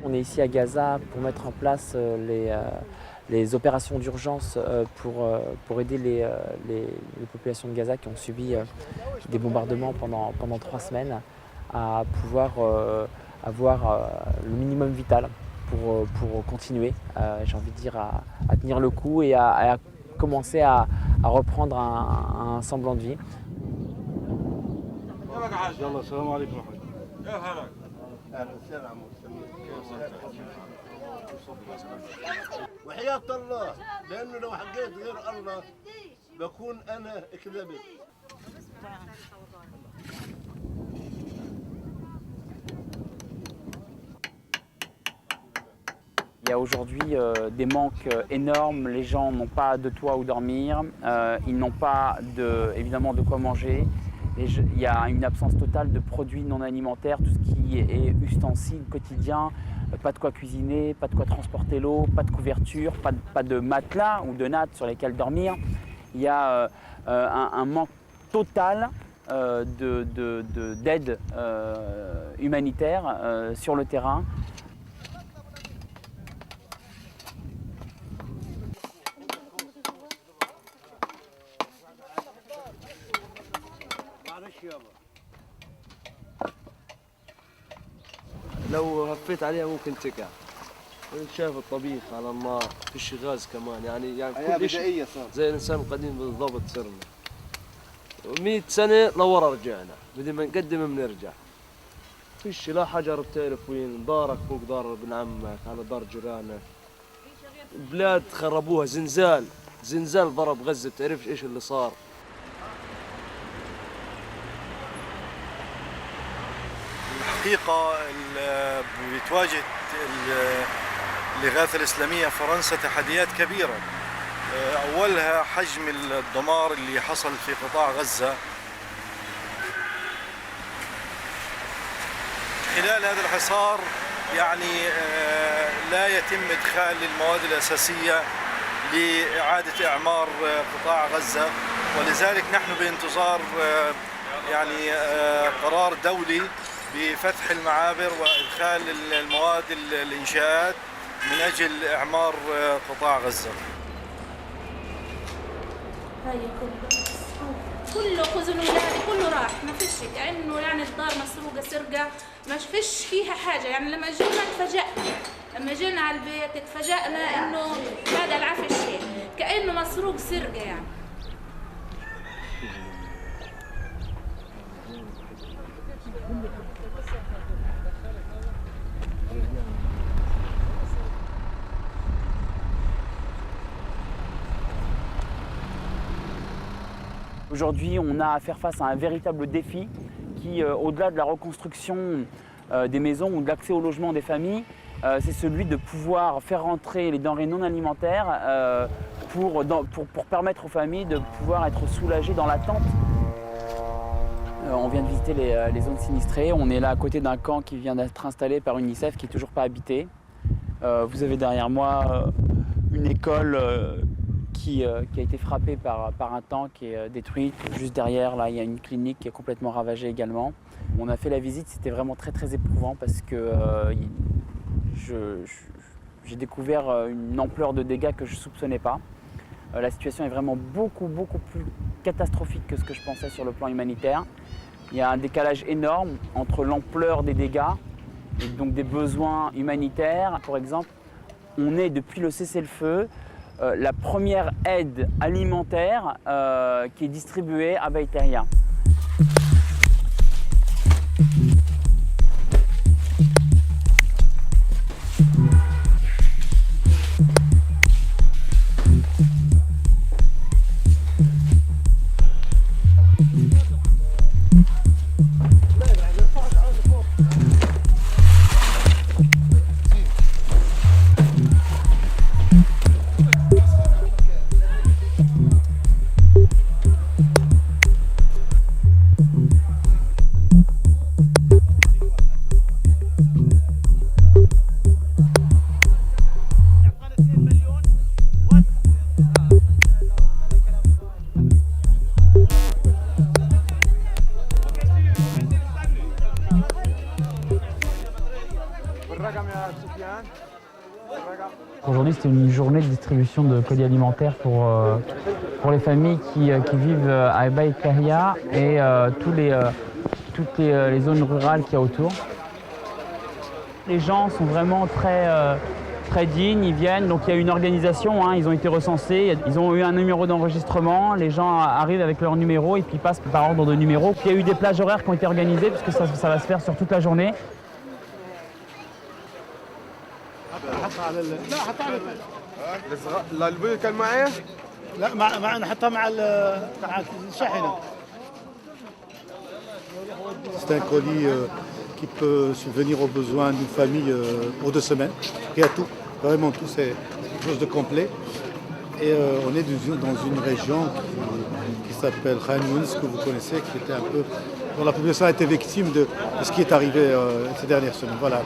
On est ici à Gaza pour mettre en place les opérations d'urgence pour aider les populations de Gaza qui ont subi des bombardements pendant 3 semaines à pouvoir avoir le minimum vital pour continuer, j'ai envie de dire, à tenir le coup et à commencer à reprendre un semblant de vie. وحياة الله لأنه لو حكيت غير الله بكون أنا كذبت. Il y a aujourd'hui des manques énormes, les gens n'ont pas de toit où dormir, ils n'ont pas évidemment de quoi manger. Il y a une absence totale de produits non alimentaires, tout ce qui est ustensiles quotidiens, pas de quoi cuisiner, pas de quoi transporter l'eau, pas de couverture, pas de matelas ou de nattes sur lesquels dormir. Il y a un manque total d'aide humanitaire sur le terrain. لو هفيت عليها ممكن تقع. شايف الطبيخ على النار، فيش غاز كمان، يعني كل شيء زي الانسان القديم بالضبط صرنا. 100 سنة لورا رجعنا، بدي ما نقدم بنرجع. فيش لا حجر بتعرف وين، دارك فوق دار ابن عمك، على دار جيرانك. بلاد خربوها، زلزال ضرب غزة، بتعرفش ايش اللي صار. الحقيقة بتواجه الإغاثة الإسلامية فرنسا تحديات كبيرة، أولها حجم الدمار اللي حصل في قطاع غزة. خلال هذا الحصار يعني لا يتم إدخال المواد الأساسية لإعادة إعمار قطاع غزة، ولذلك نحن بانتظار يعني قرار دولي بفتح المعابر وإدخال المواد الإنشاءات من أجل إعمار قطاع غزة. كله خزن ولادي كله راح، ما فيش كأنه يعني الدار مسروقة سرقة، ما فيش فيها حاجة. يعني لما جينا تفاجأنا، لما جينا على البيت تفاجأنا إنه هذا العفش كأنه مسروق سرقة يعني. Aujourd'hui, on a à faire face à un véritable défi qui, au-delà de la reconstruction des maisons ou de l'accès au logement des familles, c'est celui de pouvoir faire rentrer les denrées non alimentaires pour permettre aux familles de pouvoir être soulagées dans l'attente. On vient de visiter les zones sinistrées. On est là à côté d'un camp qui vient d'être installé par UNICEF qui n'est toujours pas habité. Vous avez derrière moi une école qui a été frappée par un tank et détruite. Juste derrière, là, il y a une clinique qui est complètement ravagée également. On a fait la visite, c'était vraiment très très éprouvant parce que j'ai découvert une ampleur de dégâts que je ne soupçonnais pas. La situation est vraiment beaucoup plus catastrophique que ce que je pensais sur le plan humanitaire. Il y a un décalage énorme entre l'ampleur des dégâts et donc des besoins humanitaires. Par exemple, on est depuis le cessez-le-feu la première aide alimentaire qui est distribuée à Bayteria. Aujourd'hui, c'était une journée de distribution de colis alimentaires pour les familles qui vivent à Baït Kahia et toutes les zones rurales qu'il y a autour. Les gens sont vraiment très dignes, ils viennent, donc il y a une organisation, hein, ils ont été recensés, ils ont eu un numéro d'enregistrement, les gens arrivent avec leur numéro et puis ils passent par ordre de numéro. Puis il y a eu des plages horaires qui ont été organisées parce que ça va se faire sur toute la journée. C'est un colis qui peut subvenir aux besoins d'une famille pour 2 semaines. Il y a tout, vraiment tout, c'est quelque chose de complet. Et on est dans une région qui s'appelle Khan Younis, que vous connaissez, qui était un peu, dont la population a été victime de ce qui est arrivé ces dernières semaines. Voilà,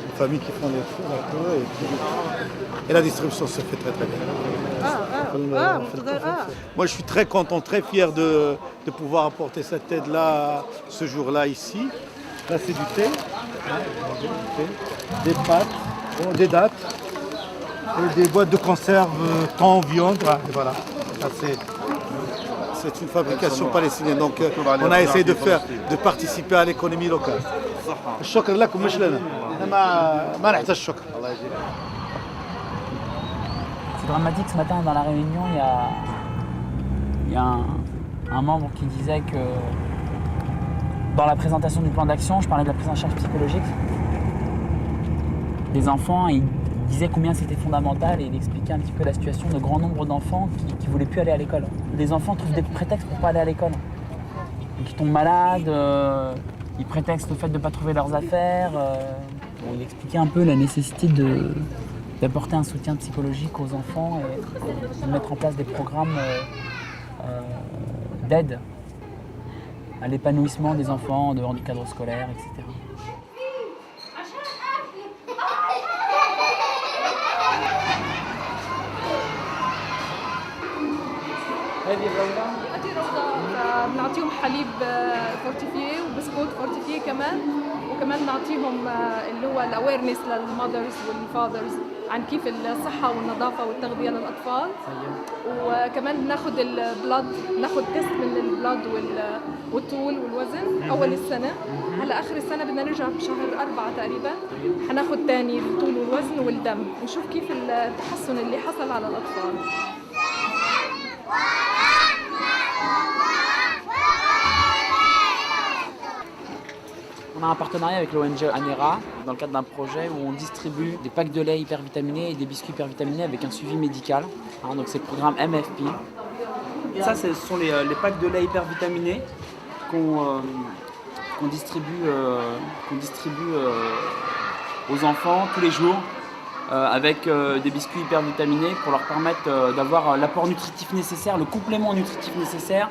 une famille qui prend la queue et la distribution se fait très très bien. Moi je suis très content, très fier de pouvoir apporter cette aide-là ce jour-là ici. Là c'est du thé, des pâtes, des dattes et des boîtes de conserve thon, viande. Voilà. C'est une fabrication palestinienne, donc on a essayé de participer à l'économie locale. الشكر لكم مش لنا. ما نحتاج الشكر. C'est dramatique, ce matin dans la réunion, il y a un membre qui disait que dans la présentation du plan d'action, je parlais de la prise en charge psychologique des enfants, il disait combien c'était fondamental et il expliquait un petit peu la situation de grand nombre d'enfants qui ne voulaient plus aller à l'école. Les enfants trouvent des prétextes pour ne pas aller à l'école. Donc ils tombent malades, ils prétextent le fait de ne pas trouver leurs affaires. Il expliquait un peu la nécessité d'apporter un soutien psychologique aux enfants et de mettre en place des programmes d'aide à l'épanouissement des enfants en dehors du cadre scolaire, etc. بنعطيهم حليب فورتيفيه وبسكوت فورتيفيه كمان وكمان نعطيهم اللي هو الاويرنس للمادرز والفاذرز عن كيف الصحه والنظافه والتغذيه للاطفال وكمان بناخذ البلاد بناخذ تيست من البلاد والطول والوزن اول السنه هلا اخر السنه بدنا نرجع بشهر 4 تقريبا حناخذ ثاني الطول والوزن والدم نشوف كيف التحسن اللي حصل على الاطفال. On a un partenariat avec l'ONG ANERA dans le cadre d'un projet où on distribue des packs de lait hypervitaminés et des biscuits hypervitaminés avec un suivi médical. Donc c'est le programme MFP. Ça, ce sont les packs de lait hypervitaminés qu'on distribue aux enfants tous les jours avec des biscuits hypervitaminés pour leur permettre d'avoir l'apport nutritif nécessaire, le complément nutritif nécessaire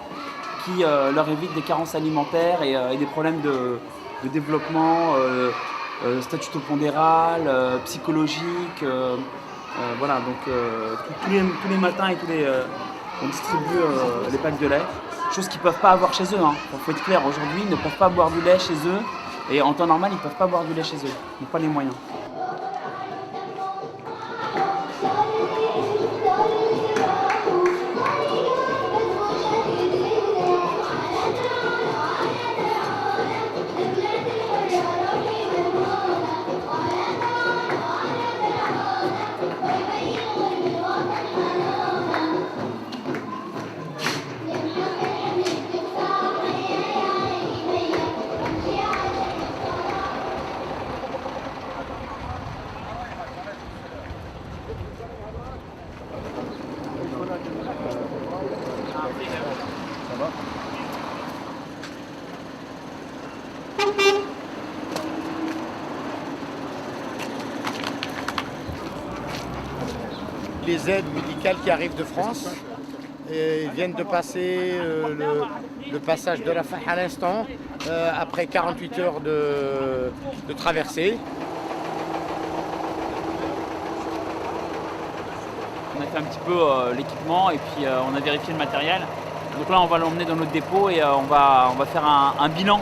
qui leur évite des carences alimentaires et des problèmes de développement statutopondéral, psychologique. Voilà, donc tous les matins on distribue les packs de lait, chose qu'ils ne peuvent pas avoir chez eux. Il faut être clair, aujourd'hui ils ne peuvent pas boire du lait chez eux et en temps normal ils ne peuvent pas boire du lait chez eux, ils n'ont pas les moyens. Les aides médicales qui arrivent de France et viennent de passer le passage de Rafah à l'instant après 48 heures de traversée. On a fait un petit peu l'équipement et puis on a vérifié le matériel. Donc là on va l'emmener dans notre dépôt et on va faire un bilan.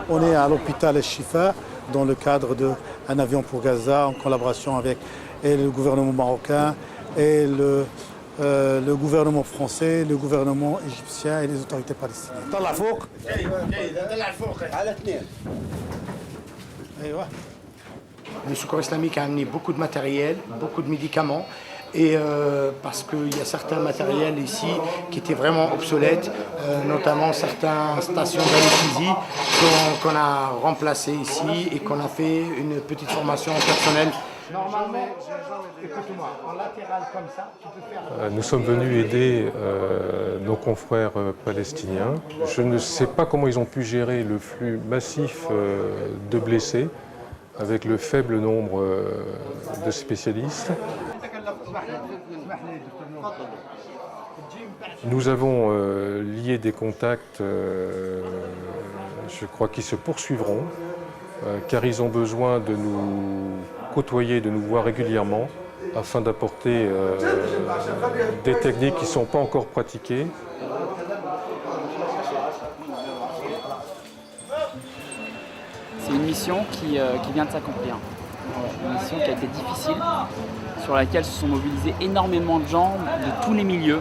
On est à l'hôpital Al-Shifa dans le cadre d'un avion pour Gaza en collaboration avec le gouvernement marocain et le gouvernement français, le gouvernement égyptien et les autorités palestiniennes. Le Secours islamique a amené beaucoup de matériel, beaucoup de médicaments, et parce qu'il y a certains matériels ici qui étaient vraiment obsolètes, notamment certaines stations d'anesthésie qu'on a remplacées ici et qu'on a fait une petite formation personnelle. Normalement, écoute-moi, en latéral comme ça, tu peux faire... Nous sommes venus aider nos confrères palestiniens. Je ne sais pas comment ils ont pu gérer le flux massif de blessés avec le faible nombre de spécialistes. Nous avons lié des contacts, je crois, qui se poursuivront, car ils ont besoin de nous côtoyer, de nous voir régulièrement, afin d'apporter des techniques qui ne sont pas encore pratiquées. C'est une mission qui vient de s'accomplir. Une mission qui a été difficile, sur laquelle se sont mobilisés énormément de gens de tous les milieux.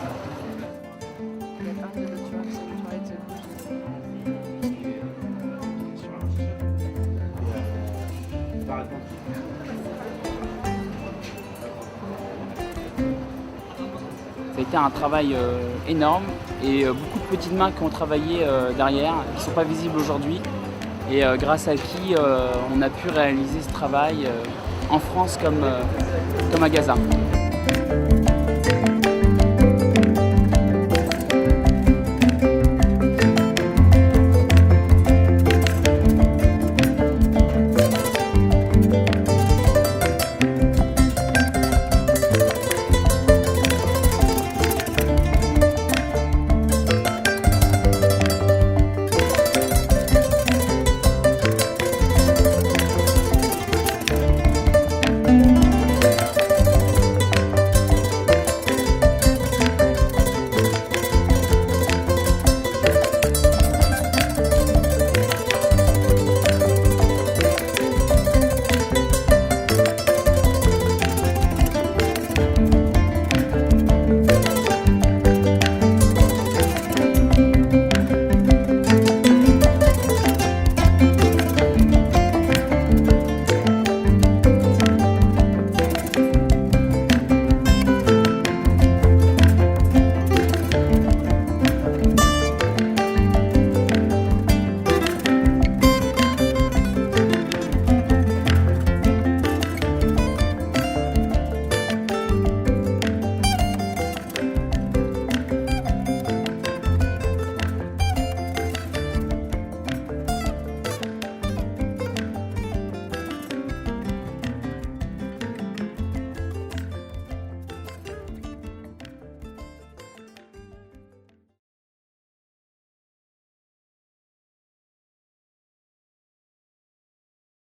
Ça a été un travail énorme et beaucoup de petites mains qui ont travaillé derrière, qui ne sont pas visibles aujourd'hui. Et grâce à qui on a pu réaliser ce travail en France comme à Gaza.